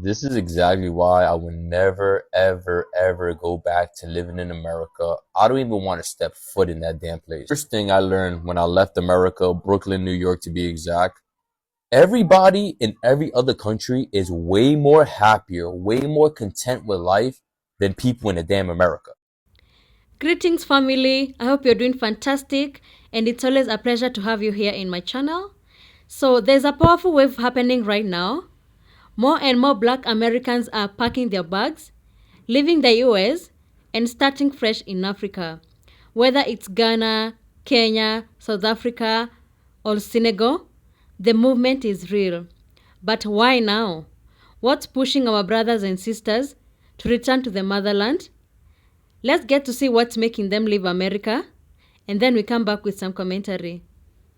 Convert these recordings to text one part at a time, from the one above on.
This is exactly why I would never, ever, ever go back to living in America. I don't even want to step foot in that damn place. First thing I learned when I left America, Brooklyn, New York to be exact, everybody in every other country is way more happier, way more content with life than people in a damn America. Greetings, family. I hope you're doing fantastic, and it's always a pleasure to have you here in my channel. So, there's a powerful wave happening right now. More and more Black Americans are packing their bags, leaving the US, and starting fresh in Africa. Whether it's Ghana, Kenya, South Africa, or Senegal, the movement is real. But why now? What's pushing our brothers and sisters to return to the motherland? Let's get to see what's making them leave America, and then we come back with some commentary.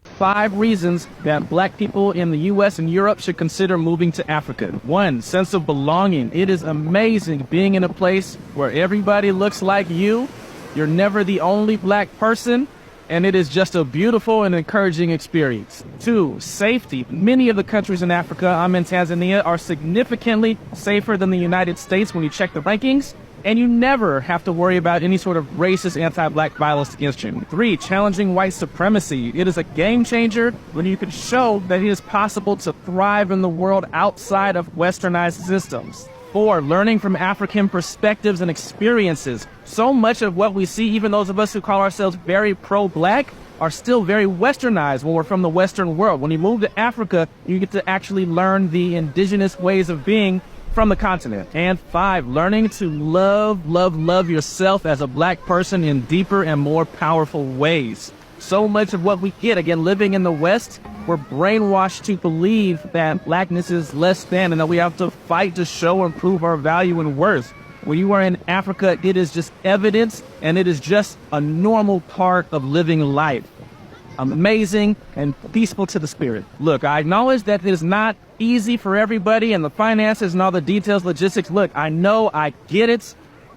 5 reasons that black people in the US and Europe should consider moving to Africa. 1, sense of belonging. It is amazing being in a place where everybody looks like you. You're never the only black person, and it is just a beautiful and encouraging experience. 2, safety. Many of the countries in Africa, I'm in Tanzania, are significantly safer than the United States when you check the rankings. And you never have to worry about any sort of racist anti-black violence against you. 3, challenging white supremacy. It is a game changer when you can show that it is possible to thrive in the world outside of westernized systems. 4, learning from African perspectives and experiences. So much of what we see, even those of us who call ourselves very pro-black, are still very westernized when we're from the Western world. When you move to Africa, you get to actually learn the indigenous ways of being from the continent. And 5, learning to love yourself as a black person in deeper and more powerful ways. So much of what we get, again, living in the West, we're brainwashed to believe that blackness is less than and that we have to fight to show and prove our value and worth. When you are in Africa, it is just evidence, and it is just a normal part of living life. Amazing and peaceful to the spirit. Look, I acknowledge that it is not easy for everybody, and the finances and all the details, logistics. Look, I know, I get it.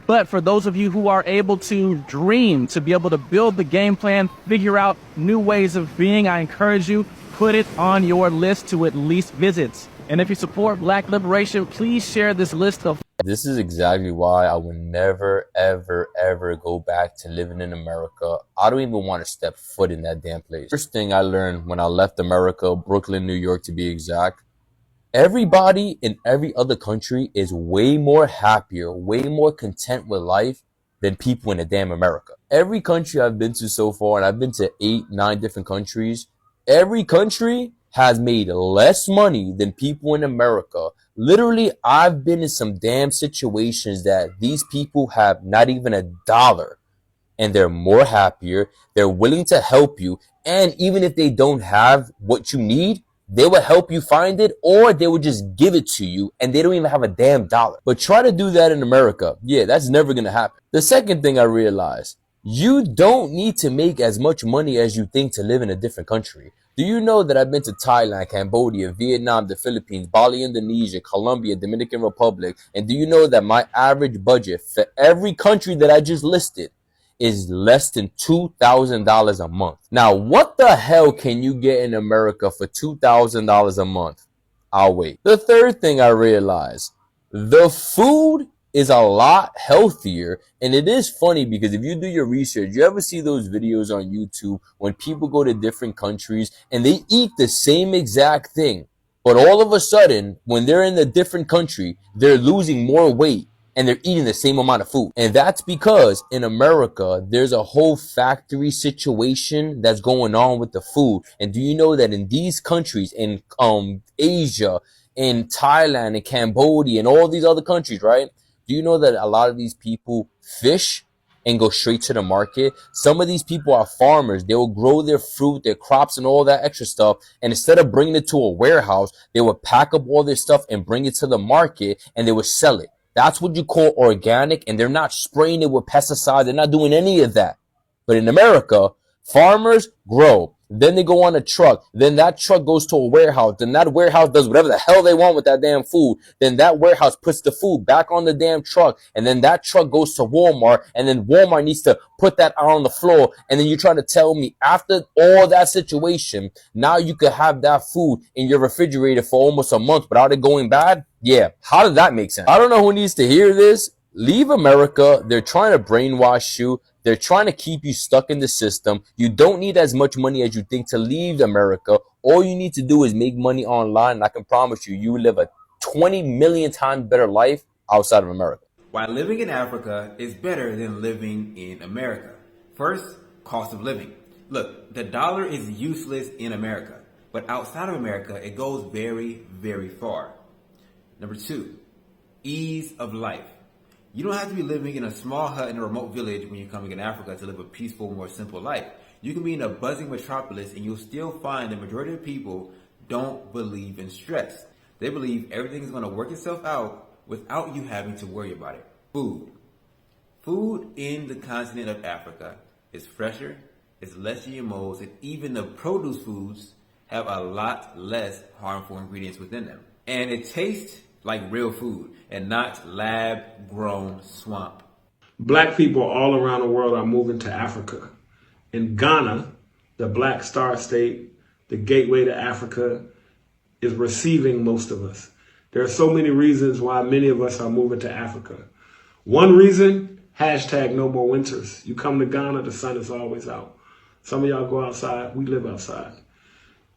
But for those of you who are able to dream, to be able to build the game plan, figure out new ways of being, I encourage you, put it on your list to at least visit. And if you support Black liberation, please share this list of. This is exactly why I would never, ever, ever go back to living in America. I don't even want to step foot in that damn place. First thing I learned when I left America, Brooklyn, New York to be exact, everybody in every other country is way more happier, way more content with life than people in a damn America. Every country I've been to so far, and I've been to 8, 9 different countries, every country has made less money than people in America. Literally, I've been in some damn situations that these people have not even a dollar, and they're more happier. They're willing to help you. And even if they don't have what you need, they will help you find it, or they will just give it to you, and they don't even have a damn dollar. But try to do that in America. Yeah, that's never going to happen. The second thing I realized, you don't need to make as much money as you think to live in a different country. Do you know that I've been to Thailand, Cambodia, Vietnam, the Philippines, Bali, Indonesia, Colombia, Dominican Republic? And do you know that my average budget for every country that I just listed is less than $2,000 a month? Now, what the hell can you get in America for $2,000 a month? I'll wait. The third thing I realized, the food is a lot healthier. And it is funny because if you do your research, you ever see those videos on YouTube when people go to different countries and they eat the same exact thing, but all of a sudden, when they're in a different country, they're losing more weight and they're eating the same amount of food. And that's because in America, there's a whole factory situation that's going on with the food. And do you know that in these countries, in Asia, in Thailand, in Cambodia, and all these other countries, right? Do you know that a lot of these people fish and go straight to the market? Some of these people are farmers. They will grow their fruit, their crops, and all that extra stuff. And instead of bringing it to a warehouse, they would pack up all their stuff and bring it to the market, and they would sell it. That's what you call organic, and they're not spraying it with pesticides. They're not doing any of that. But in America, farmers grow, Then they go on a truck. Then that truck goes to a warehouse. Then that warehouse does whatever the hell they want with that damn food. Then that warehouse puts the food back on the damn truck. And then that truck goes to Walmart. And then Walmart needs to put that out on the floor. And then you're trying to tell me after all that situation, now you could have that food in your refrigerator for almost a month without it going bad? Yeah. How did that make sense? I don't know who needs to hear this. Leave America. They're trying to brainwash you. They're trying to keep you stuck in the system. You don't need as much money as you think to leave America. All you need to do is make money online. And I can promise you, you will live a 20 million times better life outside of America. Why living in Africa is better than living in America. First, cost of living. Look, the dollar is useless in America, but outside of America, it goes very, very far. Number two, ease of life. You don't have to be living in a small hut in a remote village when you're coming in Africa to live a peaceful, more simple life. You can be in a buzzing metropolis and you'll still find the majority of people don't believe in stress. They believe everything is going to work itself out without you having to worry about it. Food. Food in the continent of Africa is fresher, it's less GMOs, and even the produce foods have a lot less harmful ingredients within them. And it tastes like real food and not lab-grown swamp. Black people all around the world are moving to Africa. In Ghana, the Black Star State, the gateway to Africa, is receiving most of us. There are so many reasons why many of us are moving to Africa. One reason, hashtag no more winters. You come to Ghana, the sun is always out. Some of y'all go outside, we live outside.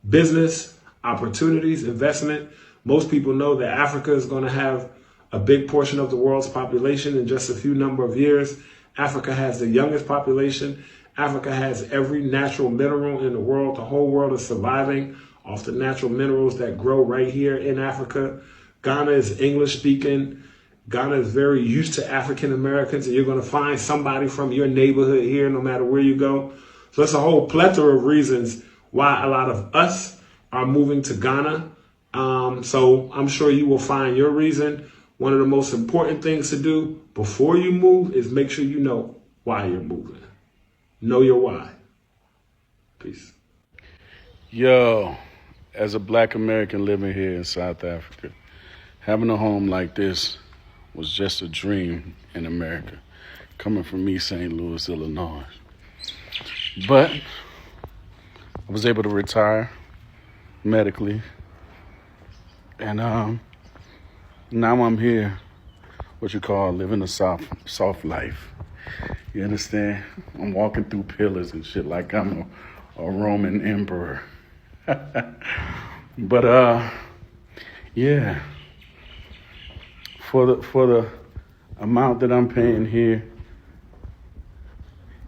Business, opportunities, investment. Most people know that Africa is going to have a big portion of the world's population in just a few number of years. Africa has the youngest population. Africa has every natural mineral in the world. The whole world is surviving off the natural minerals that grow right here in Africa. Ghana is English speaking. Ghana is very used to African Americans, and you're going to find somebody from your neighborhood here no matter where you go. So it's a whole plethora of reasons why a lot of us are moving to Ghana. So I'm sure you will find your reason. One of the most important things to do before you move is make sure you know why you're moving. Know your why. Peace. Yo, as a Black American living here in South Africa, having a home like this was just a dream in America, coming from East St. Louis, Illinois. But I was able to retire medically, and now I'm here, what you call living a soft life. You understand? I'm walking through pillars and shit like I'm a Roman emperor. But yeah, for the amount that I'm paying here,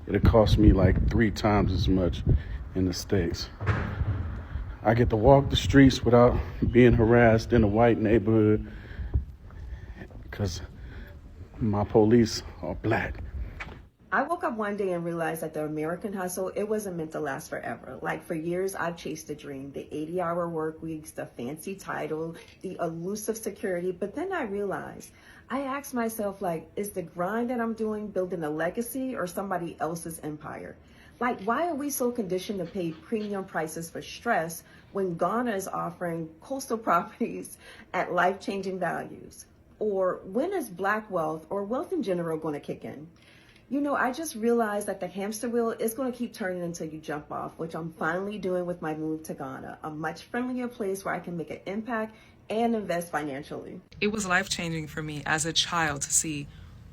it'll cost me like 3 times as much in the States. I get to walk the streets without being harassed in a white neighborhood because my police are Black. I woke up one day and realized that the American hustle, it wasn't meant to last forever. Like for years, I've chased a dream, the 80-hour work weeks, the fancy title, the elusive security. But then I realized, I asked myself, like, is the grind that I'm doing building a legacy or somebody else's empire? Like, why are we so conditioned to pay premium prices for stress when Ghana is offering coastal properties at life-changing values? Or when is Black wealth or wealth in general going to kick in? You know, I just realized that the hamster wheel is going to keep turning until you jump off, which I'm finally doing with my move to Ghana, a much friendlier place where I can make an impact and invest financially. It was life-changing for me as a child to see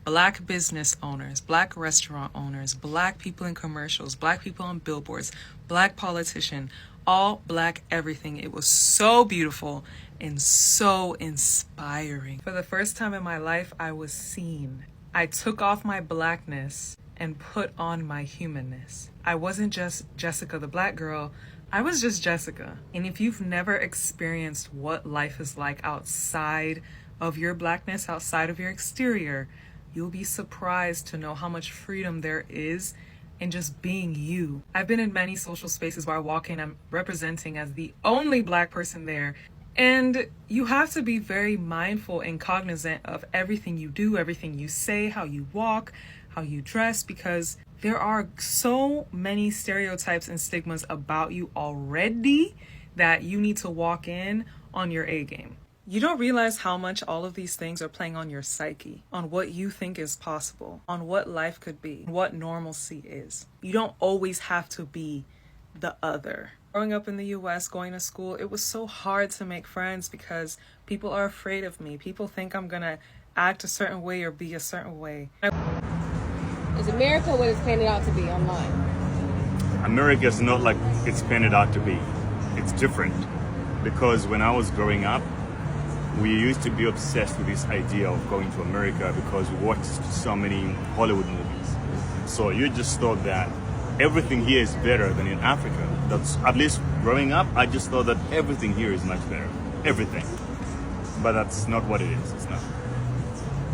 Black business owners, Black restaurant owners, Black people in commercials, Black people on billboards, Black politician, all Black everything. It was so beautiful and so inspiring. For the first time in my life, I was seen. I took off my Blackness and put on my humanness. I wasn't just Jessica the Black girl, I was just Jessica. And if you've never experienced what life is like outside of your Blackness, outside of your exterior, you'll be surprised to know how much freedom there is in just being you. I've been in many social spaces where I walk in, I'm representing as the only Black person there. And you have to be very mindful and cognizant of everything you do, everything you say, how you walk, how you dress, because there are so many stereotypes and stigmas about you already that you need to walk in on your A game. You don't realize how much all of these things are playing on your psyche, on what you think is possible, on what life could be, what normalcy is. You don't always have to be the other. Growing up in the US, going to school, it was so hard to make friends because people are afraid of me. People think I'm gonna act a certain way or be a certain way. Is America what it's painted out to be online? America is not like it's painted out to be. It's different. Because when I was growing up, we used to be obsessed with this idea of going to America because we watched so many Hollywood movies. So you just thought that everything here is better than in Africa. That's, at least growing up, I just thought that everything here is much better. Everything. But that's not what it is. It's not.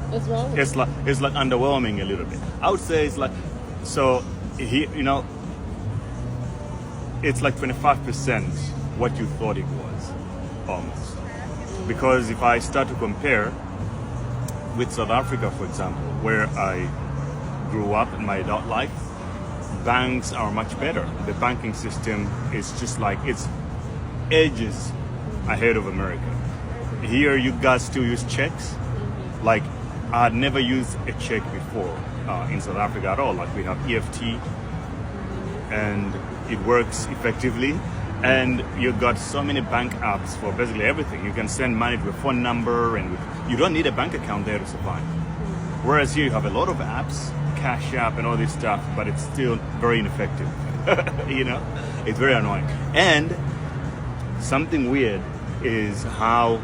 What's wrong with it? It's like underwhelming a little bit. I would say it's like, so here, you know, it's like 25% what you thought it was, almost. Because if I start to compare with South Africa, for example, where I grew up in my adult life, banks are much better. The banking system is just like, it's ages ahead of America. Here you guys still use checks. Like, I had never used a check before in South Africa at all. Like, we have EFT and it works effectively. And you've got so many bank apps for basically everything. You can send money to a phone number and you don't need a bank account there to survive. Whereas here you have a lot of apps, Cash App and all this stuff, but it's still very ineffective. You know, it's very annoying. And something weird is how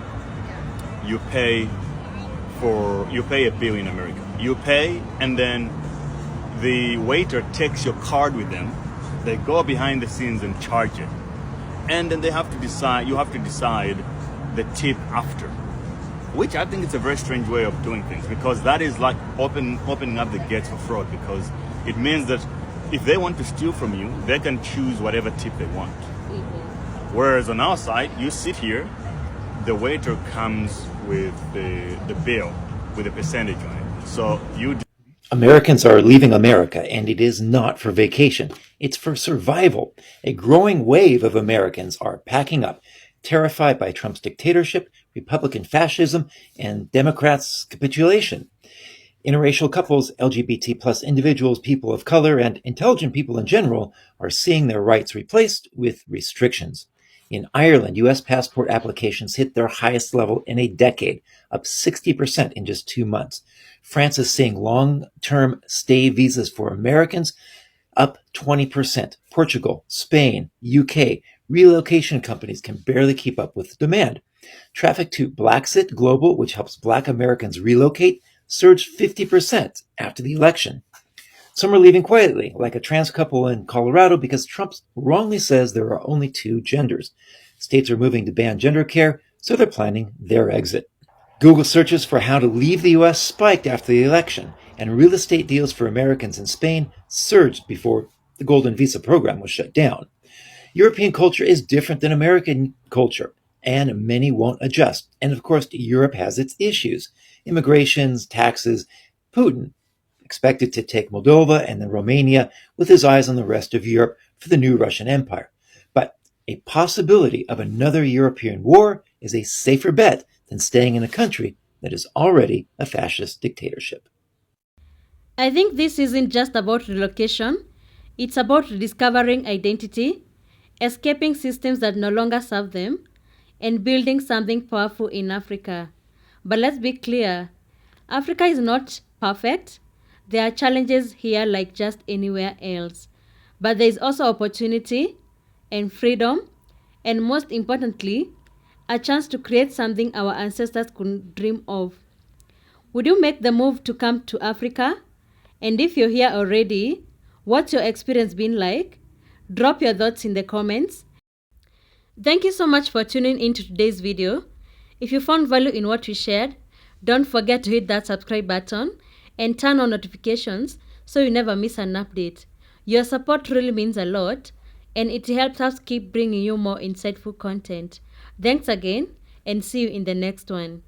you pay a bill in America. You pay and then the waiter takes your card with them. They go behind the scenes and charge it. And then you have to decide the tip after, which I think is a very strange way of doing things, because that is like opening up the gates for fraud, because it means that if they want to steal from you, they can choose whatever tip they want. Whereas on our side, you sit here, the waiter comes with the bill with a percentage on it. So you Americans are leaving America, and it is not for vacation. It's for survival. A growing wave of Americans are packing up, terrified by Trump's dictatorship, Republican fascism, and Democrats' capitulation. Interracial couples, LGBT plus individuals, people of color, and intelligent people in general are seeing their rights replaced with restrictions. In Ireland, U.S. passport applications hit their highest level in a decade, up 60% in just 2 months. France is seeing long-term stay visas for Americans up 20%. Portugal, Spain, UK, relocation companies can barely keep up with demand. Traffic to Blacksit Global, which helps Black Americans relocate, surged 50% after the election. Some are leaving quietly, like a trans couple in Colorado, because Trump wrongly says there are only 2 genders. States are moving to ban gender care, so they're planning their exit. Google searches for how to leave the U.S. spiked after the election, and real estate deals for Americans in Spain surged before the Golden Visa program was shut down. European culture is different than American culture, and many won't adjust. And of course, Europe has its issues. Immigrations, taxes, Putin expected to take Moldova and then Romania with his eyes on the rest of Europe for the new Russian Empire. But a possibility of another European war is a safer bet than staying in a country that is already a fascist dictatorship. I think this isn't just about relocation. It's about rediscovering identity, escaping systems that no longer serve them, and building something powerful in Africa. But let's be clear, Africa is not perfect. There are challenges here like just anywhere else. But there is also opportunity and freedom, and most importantly, a chance to create something our ancestors couldn't dream of. Would you make the move to come to Africa? And if you're here already, what's your experience been like? Drop your thoughts in the comments. Thank you so much for tuning into today's video. If you found value in what we shared, don't forget to hit that subscribe button and turn on notifications so you never miss an update. Your support really means a lot, and it helps us keep bringing you more insightful content. Thanks again, and see you in the next one.